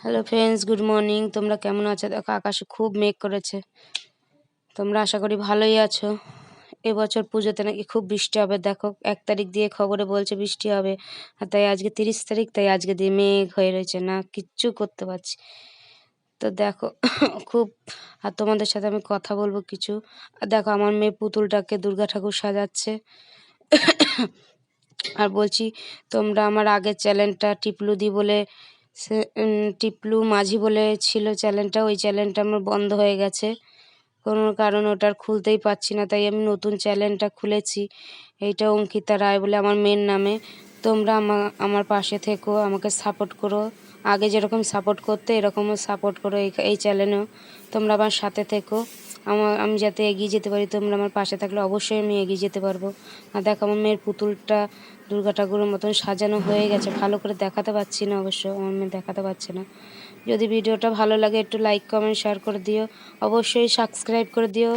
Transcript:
Hello friends, good morning. তোমরা কেমন আছো? দেখো আকাশে খুব মেঘ করেছে। তোমরা আশা করি ভালোই আছো। এবছর পুজোতে নাকি খুব বৃষ্টি হবে। দেখো 1 তারিখ দিয়ে খবরে বলছে বৃষ্টি হবে, আর তাই আজকে 30 তারিখ, তাই আজকে দিয়ে মেঘ হয়ে রয়েছে, না কিচ্ছু করতে পারছি। তো দেখো খুব, আর তোমাদের সাথে আমি কথা বলবো কিছু। আর দেখো আমার মেয়ে পুতুলটাকে দুর্গা ঠাকুর সাজাচ্ছে। আর বলছি, তোমরা আমার আগের চ্যানেলটা টিপলুদি বলে, সে টিপলু মাঝি বলে ছিল চ্যানেলটা, ওই চ্যানেলটা আমার বন্ধ হয়ে গেছে কোনো কারণে, ওটার খুলতেই পারছি না, তাই আমি নতুন চ্যানেলটা খুলেছি। এইটা অঙ্কিতা রায় বলে আমার মেয়ের নামে। তোমরা আমার পাশে থেকো, আমাকে সাপোর্ট করো। আগে যেরকম সাপোর্ট করতে এরকমও সাপোর্ট করো এই চ্যানেলেও। তোমরা আমার সাথে থেকো, আমি যাতে এগিয়ে যেতে পারি। তোমরা আমার পাশে থাকলে অবশ্যই আমি এগিয়ে যেতে পারবো। আর দেখো আমার মেয়ের পুতুলটা দুর্গা ঠাকুরের মতন সাজানো হয়ে গেছে। ভালো করে দেখাতে পারছি না, অবশ্য আমার মেয়ে দেখাতে পারছে না। যদি ভিডিওটা ভালো লাগে একটু লাইক কমেন্ট শেয়ার করে দিও, অবশ্যই সাবস্ক্রাইব করে দিও।